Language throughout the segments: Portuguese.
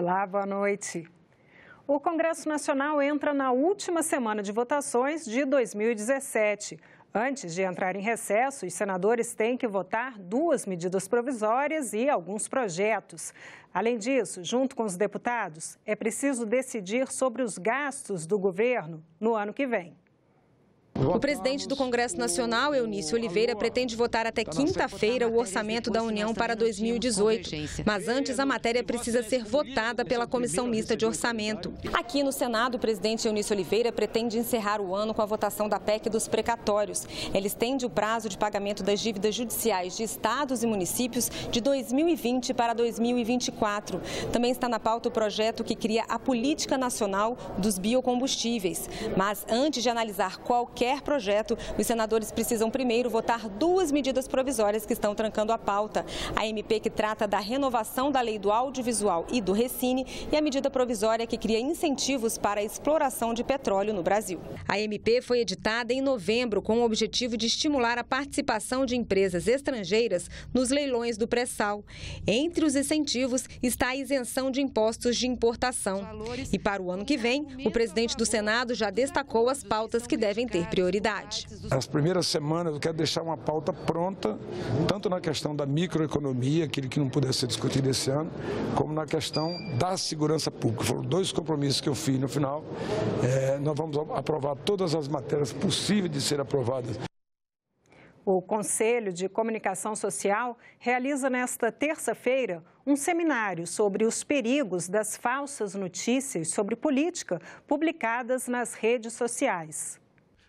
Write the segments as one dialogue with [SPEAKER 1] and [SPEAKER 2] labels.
[SPEAKER 1] Olá, boa noite. O Congresso Nacional entra na última semana de votações de 2017. Antes de entrar em recesso, os senadores têm que votar 2 medidas provisórias e alguns projetos. Além disso, junto com os deputados, é preciso decidir sobre os gastos do governo no ano que vem.
[SPEAKER 2] O presidente do Congresso Nacional, Eunício Oliveira, pretende votar até quinta-feira o orçamento da União para 2018. Mas antes, a matéria precisa ser votada pela Comissão Mista de Orçamento. Aqui no Senado, o presidente Eunício Oliveira pretende encerrar o ano com a votação da PEC dos precatórios. Ela estende o prazo de pagamento das dívidas judiciais de estados e municípios de 2020 para 2024. Também está na pauta o projeto que cria a Política Nacional dos Biocombustíveis. Mas antes de analisar qualquer projeto, os senadores precisam primeiro votar 2 medidas provisórias que estão trancando a pauta. A MP que trata da renovação da lei do audiovisual e do Recine e a medida provisória que cria incentivos para a exploração de petróleo no Brasil. A MP foi editada em novembro com o objetivo de estimular a participação de empresas estrangeiras nos leilões do pré-sal. Entre os incentivos está a isenção de impostos de importação. E para o ano que vem, o presidente do Senado já destacou as pautas que devem ter prioridade.
[SPEAKER 3] Nas primeiras semanas eu quero deixar uma pauta pronta, tanto na questão da microeconomia, aquilo que não puder ser discutido esse ano, como na questão da segurança pública. Foram 2 compromissos que eu fiz no final. Nós vamos aprovar todas as matérias possíveis de ser aprovadas.
[SPEAKER 1] O Conselho de Comunicação Social realiza nesta terça-feira um seminário sobre os perigos das falsas notícias sobre política publicadas nas redes sociais.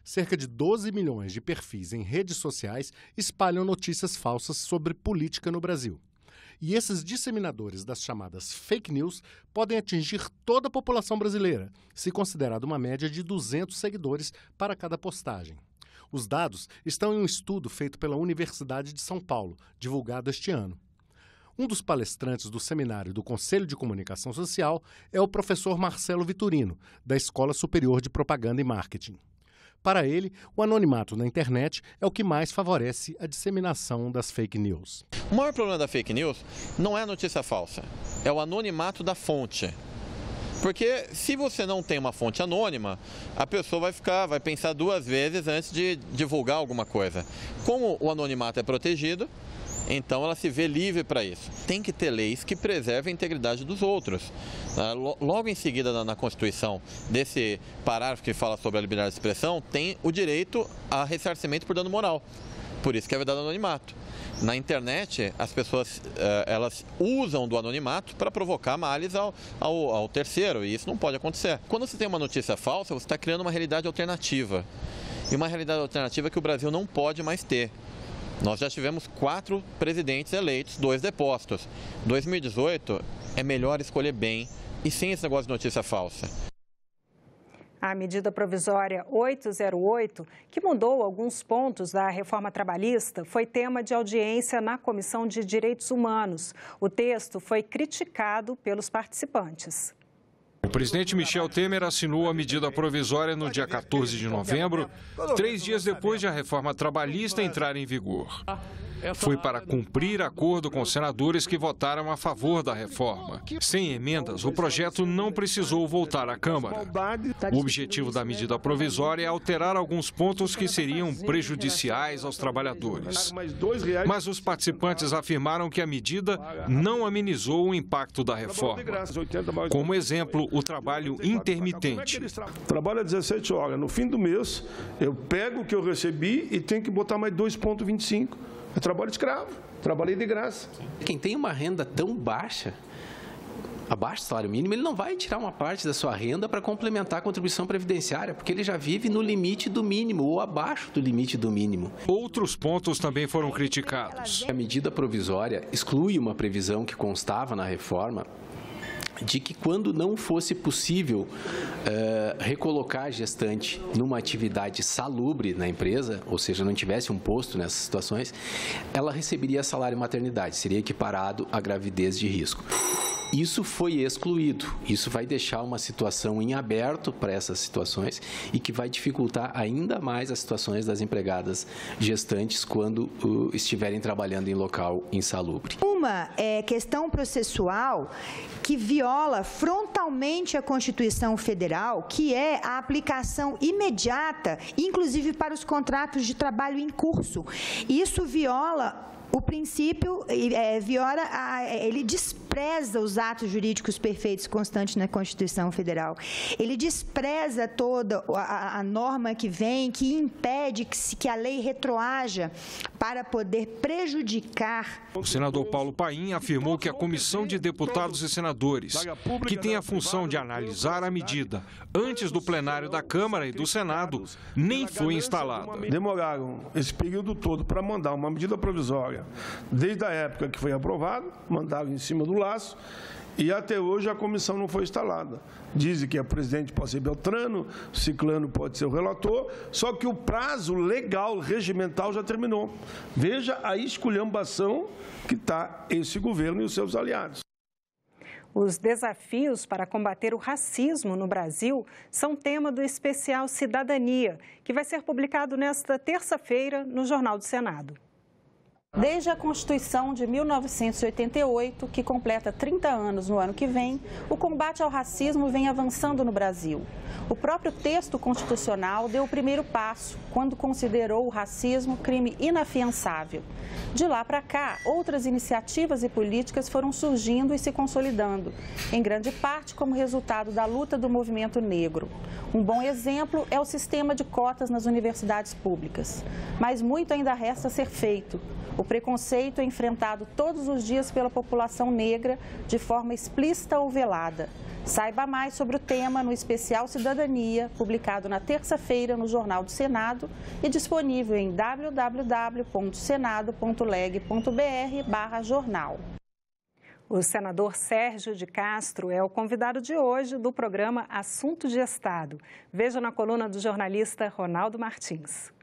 [SPEAKER 4] Cerca de 12 milhões de perfis em redes sociais espalham notícias falsas sobre política no Brasil. E esses disseminadores das chamadas fake news podem atingir toda a população brasileira, se considerada uma média de 200 seguidores para cada postagem. Os dados estão em um estudo feito pela Universidade de São Paulo, divulgado este ano. Um dos palestrantes do seminário do Conselho de Comunicação Social é o professor Marcelo Vitorino, da Escola Superior de Propaganda e Marketing. Para ele, o anonimato na internet é o que mais favorece a disseminação das fake news.
[SPEAKER 5] O maior problema da fake news não é a notícia falsa, é o anonimato da fonte. Porque se você não tem uma fonte anônima, a pessoa vai pensar 2 vezes antes de divulgar alguma coisa. Como o anonimato é protegido, então ela se vê livre para isso. Tem que ter leis que preservem a integridade dos outros. Logo em seguida, na Constituição, desse parágrafo que fala sobre a liberdade de expressão, tem o direito a ressarcimento por dano moral. Por isso que é vedado anonimato. Na internet, as pessoas elas usam do anonimato para provocar males ao terceiro, e isso não pode acontecer. Quando você tem uma notícia falsa, você está criando uma realidade alternativa. E uma realidade alternativa que o Brasil não pode mais ter. Nós já tivemos 4 presidentes eleitos, 2 depostos. 2018 é melhor escolher bem e sem esse negócio de notícia falsa.
[SPEAKER 1] A medida provisória 808, que mudou alguns pontos da reforma trabalhista, foi tema de audiência na Comissão de Direitos Humanos. O texto foi criticado pelos participantes.
[SPEAKER 6] O presidente Michel Temer assinou a medida provisória no dia 14 de novembro, 3 dias depois de a reforma trabalhista entrar em vigor. Foi para cumprir acordo com senadores que votaram a favor da reforma. Sem emendas, o projeto não precisou voltar à Câmara. O objetivo da medida provisória é alterar alguns pontos que seriam prejudiciais aos trabalhadores. Mas os participantes afirmaram que a medida não amenizou o impacto da reforma. Como exemplo, o trabalho intermitente.
[SPEAKER 7] Trabalha 17 horas. No fim do mês, eu pego o que eu recebi e tenho que botar mais 2,25. É trabalho escravo, trabalhei de graça.
[SPEAKER 8] Quem tem uma renda tão baixa, abaixo do salário mínimo, ele não vai tirar uma parte da sua renda para complementar a contribuição previdenciária, porque ele já vive no limite do mínimo ou abaixo do limite do mínimo.
[SPEAKER 6] Outros pontos também foram criticados.
[SPEAKER 8] A medida provisória exclui uma previsão que constava na reforma de que quando não fosse possível recolocar a gestante numa atividade salubre na empresa, ou seja, não tivesse um posto nessas situações, ela receberia salário maternidade, seria equiparado à gravidez de risco. Isso foi excluído. Isso vai deixar uma situação em aberto para essas situações e que vai dificultar ainda mais as situações das empregadas gestantes quando estiverem trabalhando em local insalubre.
[SPEAKER 9] Uma questão processual que viola frontalmente a Constituição Federal, que é a aplicação imediata, inclusive para os contratos de trabalho em curso. Isso viola o princípio, ele despreza os atos jurídicos perfeitos constantes na Constituição Federal. Ele despreza toda a norma que vem, que impede que a lei retroaja para poder prejudicar.
[SPEAKER 6] O senador Paulo Paim afirmou que a Comissão de Deputados e Senadores, que tem a função de analisar a medida antes do plenário da Câmara e do Senado, nem foi instalada.
[SPEAKER 7] Demoraram esse período todo para mandar uma medida provisória. Desde a época que foi aprovado, mandaram em cima do laço e até hoje a comissão não foi instalada. Dizem que a presidente pode ser Beltrano, o Ciclano pode ser o relator, só que o prazo legal, regimental já terminou. Veja a esculhambação que está esse governo e os seus aliados.
[SPEAKER 1] Os desafios para combater o racismo no Brasil são tema do especial Cidadania, que vai ser publicado nesta terça-feira no Jornal do Senado.
[SPEAKER 10] Desde a Constituição de 1988, que completa 30 anos no ano que vem, o combate ao racismo vem avançando no Brasil. O próprio texto constitucional deu o primeiro passo, quando considerou o racismo crime inafiançável. De lá para cá, outras iniciativas e políticas foram surgindo e se consolidando, em grande parte como resultado da luta do movimento negro. Um bom exemplo é o sistema de cotas nas universidades públicas. Mas muito ainda resta a ser feito. O preconceito é enfrentado todos os dias pela população negra, de forma explícita ou velada. Saiba mais sobre o tema no especial Cidadania, publicado na terça-feira no Jornal do Senado e disponível em www.senado.leg.br/jornal.
[SPEAKER 1] O senador Sérgio de Castro é o convidado de hoje do programa Assunto de Estado. Veja na coluna do jornalista Ronaldo Martins.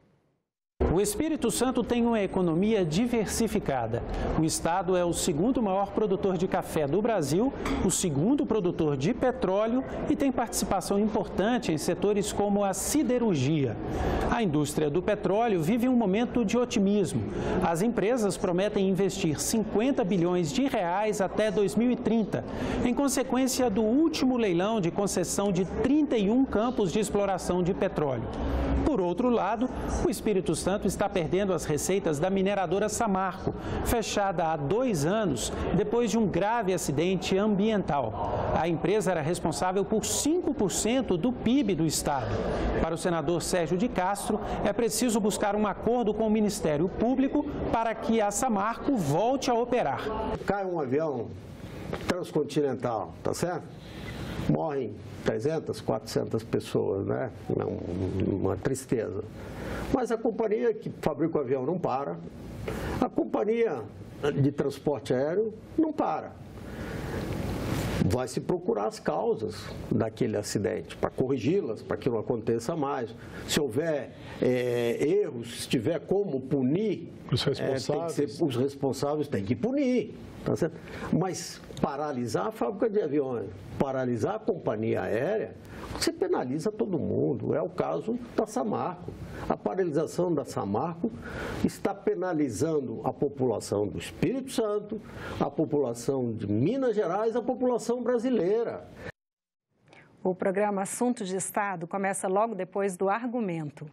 [SPEAKER 11] O Espírito Santo tem uma economia diversificada. O estado é o segundo maior produtor de café do Brasil, o segundo produtor de petróleo e tem participação importante em setores como a siderurgia. A indústria do petróleo vive um momento de otimismo. As empresas prometem investir 50 bilhões de reais até 2030, em consequência do último leilão de concessão de 31 campos de exploração de petróleo. Por outro lado, o Espírito Santo está perdendo as receitas da mineradora Samarco, fechada há 2 anos depois de um grave acidente ambiental. A empresa era responsável por 5% do PIB do estado. Para o senador Sérgio de Castro, é preciso buscar um acordo com o Ministério Público para que a Samarco volte a operar.
[SPEAKER 12] Cai um avião transcontinental, tá certo? Morrem 300, 400 pessoas, né? Uma tristeza. Mas a companhia que fabrica o avião não para, a companhia de transporte aéreo não para. Vai se procurar as causas daquele acidente, para corrigi-las, para que não aconteça mais. Se houver erros, se tiver como punir, os responsáveis têm que punir. Tá certo? Mas paralisar a fábrica de aviões, paralisar a companhia aérea, você penaliza todo mundo. É o caso da Samarco. A paralisação da Samarco está penalizando a população do Espírito Santo, a população de Minas Gerais, a população brasileira.
[SPEAKER 1] O programa Assunto de Estado começa logo depois do Argumento.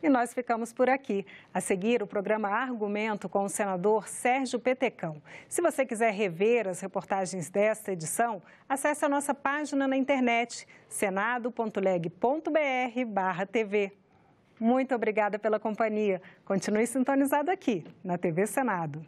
[SPEAKER 1] E nós ficamos por aqui. A seguir, o programa Argumento com o senador Sérgio Petecão. Se você quiser rever as reportagens desta edição, acesse a nossa página na internet, senado.leg.br/TV. Muito obrigada pela companhia. Continue sintonizado aqui, na TV Senado.